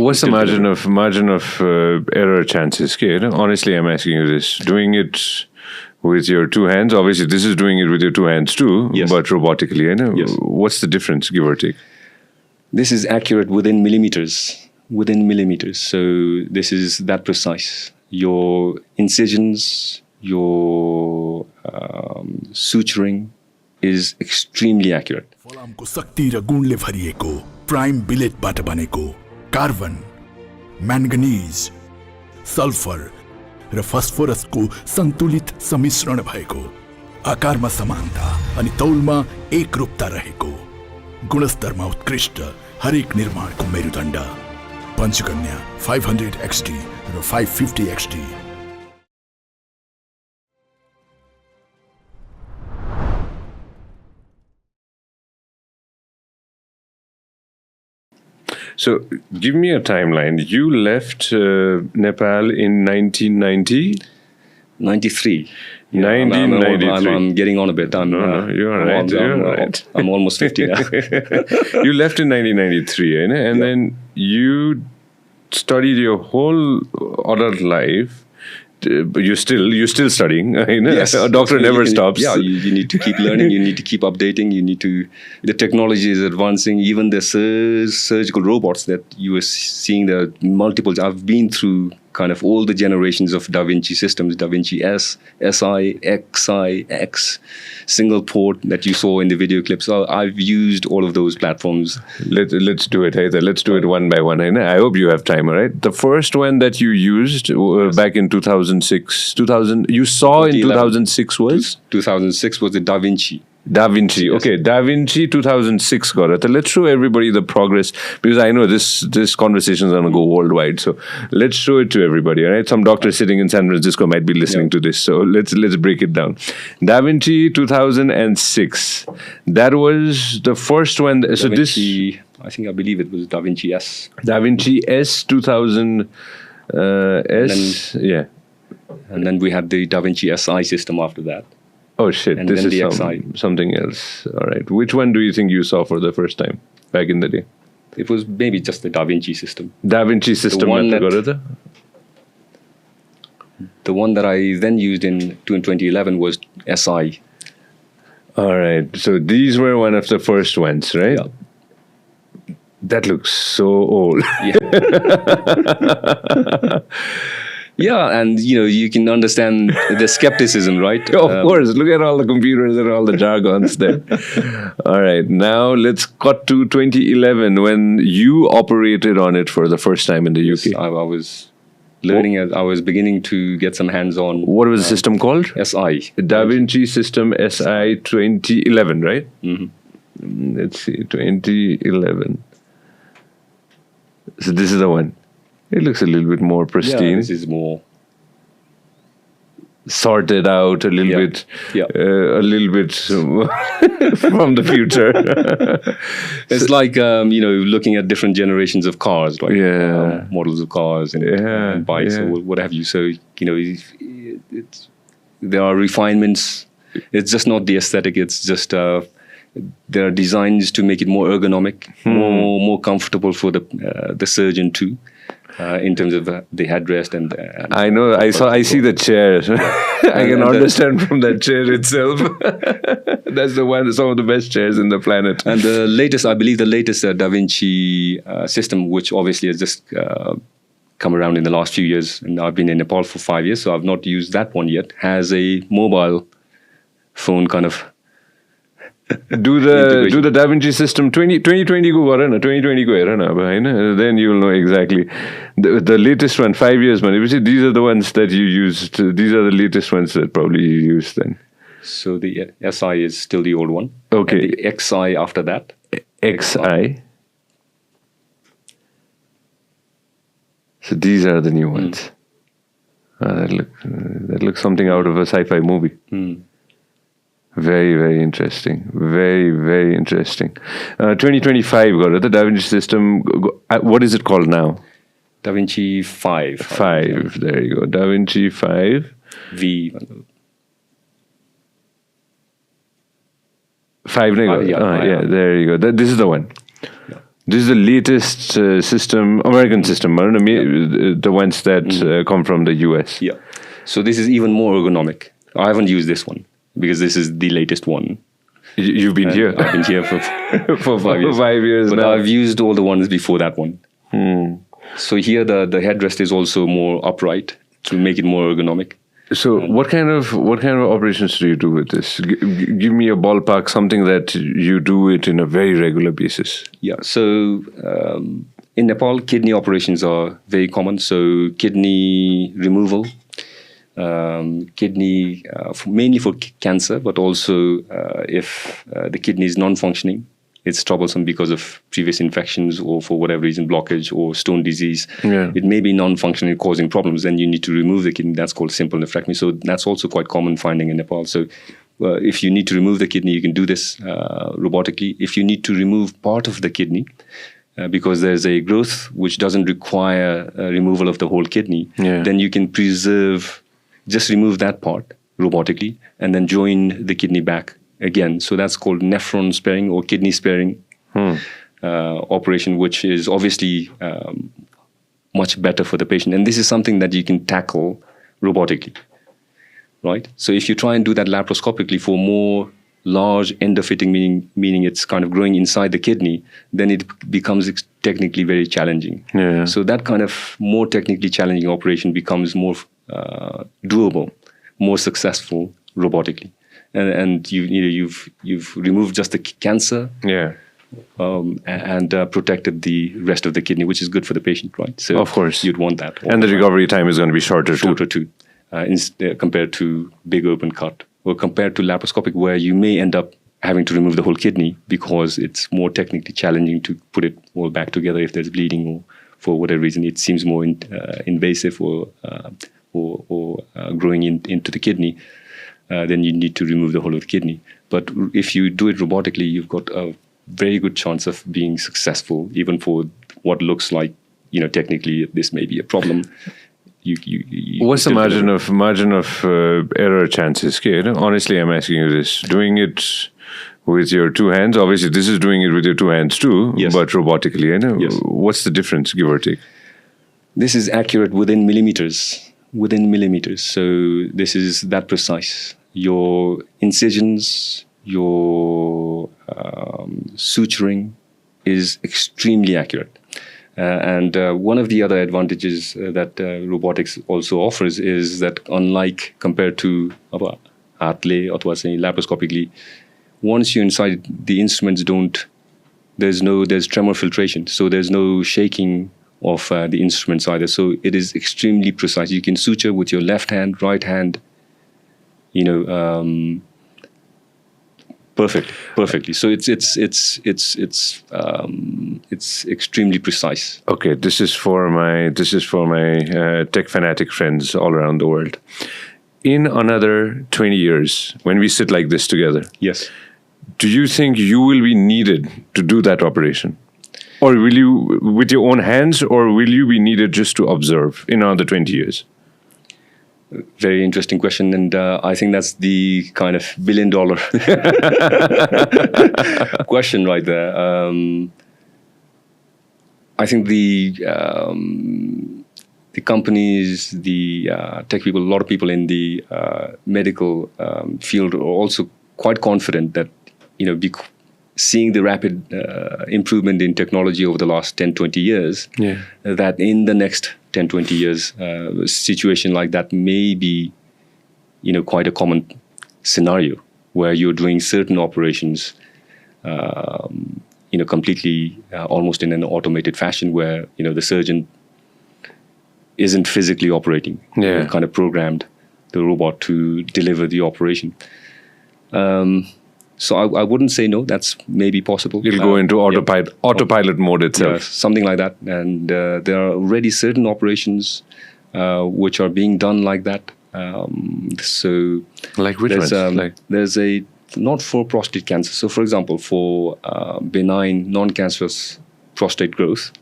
What's the margin of error chances? Okay, honestly, I'm asking you this: doing it with your two hands. Obviously, this is doing it with your two hands too, Yes. but robotically. Yes. What's the difference, give or take? This is accurate within millimeters. Within millimeters. So this is that precise. Your incisions, your suturing is extremely accurate. फलामको शक्ति र गुणले भरिएको prime बिलेटबाट बनेको carbon, म्याङ्गनिज, sulphur र फस्फोरसको सन्तुलित सम्मिश्रण भएको, आकारमा समानता अनि तौलमा एकरूपता रहेको, गुणस्तरमा उत्कृष्ट हरेक निर्माणको मेरुदण्ड, Panchakanya 500 XT raw 550 XT। So, give me a timeline. You left Nepal in 1990? 93. 1993. I'm getting on a bit. No, you're all right. You're all right. I'm almost 50 now. You left in 1993, and then you studied your whole adult life. You're still studying. Yes. A doctor never stops. Yeah, you need to keep learning. You need to keep updating. The technology is advancing. Even the surgical robots that you were seeing, the multiples. I've been through kind of all the generations of Da Vinci systems, Da Vinci S, SI, XI, X, single port that you saw in the video clips. So I've used all of those platforms. Let's do it, Haitha. Let's do it one by one. I hope you have time, all right? The first one that you used back in 2006, you saw in 2006 was? 2006 was the Da Vinci. Da Vinci. Yes. Okay, Da Vinci 2006 got it. Let's show everybody the progress, because I know this conversation is going to go worldwide. So let's show it to everybody. All right, some doctor sitting in San Francisco might be listening to this. So let's break it down. Da Vinci 2006. That was the first one. So Vinci, I believe it was Da Vinci S. Da Vinci S 2000 S. Yeah. And then we had the Da Vinci SI system after that. Oh shit, and this then is something else. All right. Which one do you think you saw for the first time back in the day? It was maybe just the Da Vinci system. Da Vinci system. The one that I then used in 2011 was SI. All right. So these were one of the first ones, right? Yeah. That looks so old. Yeah. Yeah, and you can understand the skepticism, right? Of course. Look at all the computers and all the jargons there. All right, now let's cut to 2011 when you operated on it for the first time in the UK. Yes, I was learning as I was beginning to get some hands-on. What was the system called? SI. Da Vinci System SI 2011, right? Mm-hmm. Let's see, 2011. So this is the one. It looks a little bit more pristine. Yeah, this is more sorted out, a little bit from the future. It's like looking at different generations of cars, like models of cars and bikes or what have you. So there are refinements. It's just not the aesthetic. It's just there are designs to make it more ergonomic, more comfortable for the surgeon too. In terms of the headrest and I know, I see the chair. I can understand from that chair itself. That's some of the best chairs in the planet. And the latest Da Vinci system, which obviously has just come around in the last few years, and I've been in Nepal for 5 years, so I've not used that one yet, has a mobile phone kind of do the Da Vinci system 2020 ko gara na 2020 ko hera na aba haina, then you will know exactly the latest one 5 years man. These are the ones that you used. These are the latest ones that probably you used then. So the SI is still the old one. Okay. And the XI after that. XI. So these are the new ones. That looks something out of a sci-fi movie. Very, very interesting. Very, very interesting. 2025 got it. The Da Vinci system. What is it called now? Da Vinci 5. 5. There you go. Da Vinci 5. V. 5. Yeah, there you go. This is the one. This is the latest system, American system, the ones that come from the US. Yeah. So this is even more ergonomic. I haven't used this one because this is the latest one. You've been here? I've been here for for 5 years but now. I've used all the ones before that one. So here the headrest is also more upright to make it more ergonomic. So what kind of operations do you do with this? Give me a ballpark, something that you do it in a very regular basis. Yeah. So in Nepal, kidney operations are very common. So kidney removal, kidney mainly for cancer, but also if the kidney is non-functioning, it's troublesome because of previous infections or for whatever reason, blockage or stone disease. Yeah. It may be non-functioning, causing problems. Then you need to remove the kidney. That's called simple nephrectomy. So that's also quite common finding in Nepal. So if you need to remove the kidney, you can do this robotically. If you need to remove part of the kidney, because there's a growth which doesn't require removal of the whole kidney, then you can just remove that part robotically and then join the kidney back again. So that's called nephron sparing or kidney sparing operation, which is obviously much better for the patient. And this is something that you can tackle robotically, right? So if you try and do that laparoscopically for more large endofitting, meaning it's kind of growing inside the kidney, then it becomes technically very challenging. Yeah. So that kind of more technically challenging operation becomes more doable, more successful robotically. And you've removed just the cancer, and protected the rest of the kidney, which is good for the patient, right? So of course you'd want that, and the recovery time is going to be shorter too, compared to big open cut or compared to laparoscopic, where you may end up having to remove the whole kidney because it's more technically challenging to put it all back together if there's bleeding or for whatever reason it seems more invasive or growing into the kidney. Then you need to remove the whole of the kidney. But if you do it robotically, you've got a very good chance of being successful, even for what looks like, technically this may be a problem. What's the margin of error chances? Okay, honestly, I'm asking you this. Doing it with your two hands, obviously this is doing it with your two hands too, but robotically. Yes. What's the difference, give or take? This is accurate within millimeters. So this is that precise. Your incisions, your suturing is extremely accurate. And one of the other advantages that robotics also offers is that unlike compared to laparoscopically, once you're inside, the instruments there's tremor filtration. So there's no shaking of the instruments either. So it is extremely precise. You can suture with your left hand, right hand, perfectly. So it's extremely precise. Okay, this is for my tech fanatic friends all around the world. In another 20 years, when we sit like this together, yes, do you think you will be needed to do that operation? Or will you, with your own hands, or will you be needed just to observe in another 20 years? Very interesting question. And I think that's the kind of $1 billion question right there. I think the companies, the tech people, a lot of people in the medical field are also quite confident that, seeing the rapid improvement in technology over the last 10, 20 years, that in the next 10, 20 years, a situation like that may be, quite a common scenario where you're doing certain operations, completely almost in an automated fashion where, the surgeon isn't physically operating. You've kind of programmed the robot to deliver the operation. So I wouldn't say no. That's maybe possible. It'll go into autopilot mode itself. Yeah, something like that. And there are already certain operations which are being done like that. So like which ones? There's a not for prostate cancer. So for example, for benign non-cancerous prostate growth,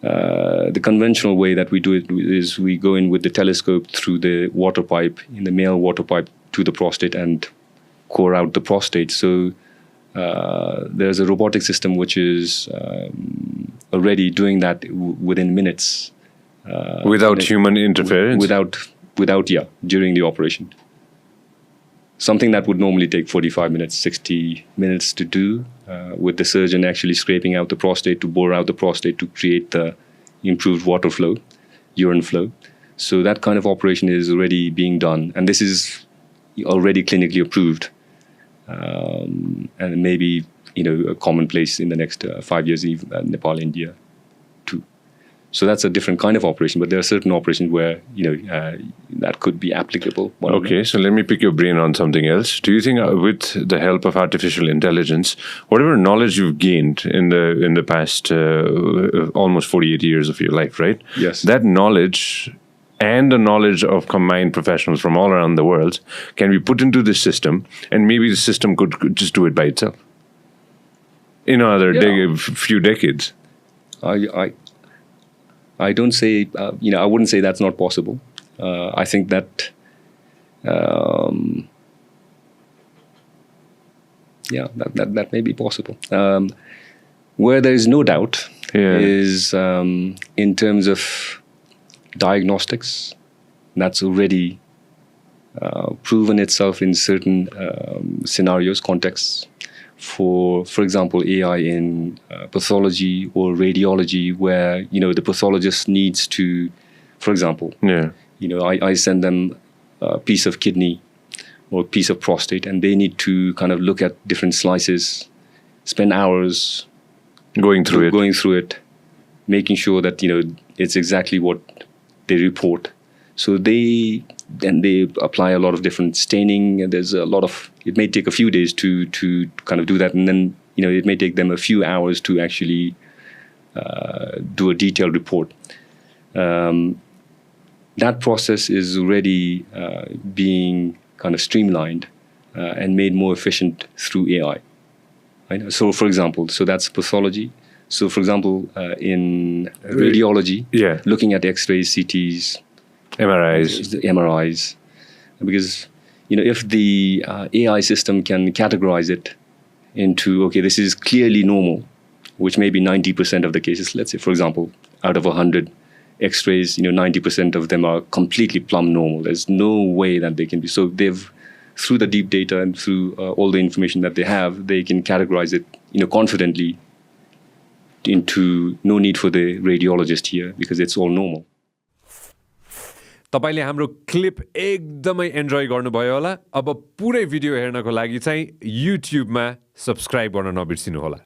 the conventional way that we do it is we go in with the telescope through the water pipe, in the male water pipe to the prostate and core out the prostate. So there's a robotic system which is already doing that within minutes. Without human interference? Without during the operation. Something that would normally take 45 minutes, 60 minutes to do, with the surgeon actually scraping out the prostate to bore out the prostate to create the improved water flow, urine flow. So that kind of operation is already being done. And this is already clinically approved. And maybe, a commonplace in the next 5 years, even Nepal, India, too. So that's a different kind of operation, but there are certain operations where, that could be applicable. Okay, so let me pick your brain on something else. Do you think with the help of artificial intelligence, whatever knowledge you've gained in the past almost 48 years of your life, right? Yes. That knowledge and the knowledge of combined professionals from all around the world can be put into this system, and maybe the system could just do it by itself in another few decades. I don't say, I wouldn't say that's not possible. I think that, that may be possible. Where there is no doubt is in terms of diagnostics. That's already proven itself in certain scenarios, contexts. For example, AI in pathology or radiology, where the pathologist needs to, for example, I send them a piece of kidney or a piece of prostate, and they need to kind of look at different slices, spend hours going through it, making sure that it's exactly what they report. So they apply a lot of different staining, and there's a lot of, it may take a few days to kind of do that, and then it may take them a few hours to actually do a detailed report. That process is already being kind of streamlined and made more efficient through AI. Right? So for example, that's pathology. So for example, in radiology, looking at X-rays, CTs, MRIs, because if the AI system can categorize it into, okay, this is clearly normal, which may be 90% of the cases. Let's say, for example, out of 100 X-rays, 90% of them are completely plumb normal. There's no way that they can be. So through the deep data and through all the information that they have, they can categorize it, confidently into no need for the radiologist here because it's all normal. तपाईले हाम्रो clip एकदमै enjoy गर्नुभयो होला। अब पुरै video हेर्नको लागि चाहिँ युट्युबमा सब्स्क्राइब गर्न नबिर्सिनु होला।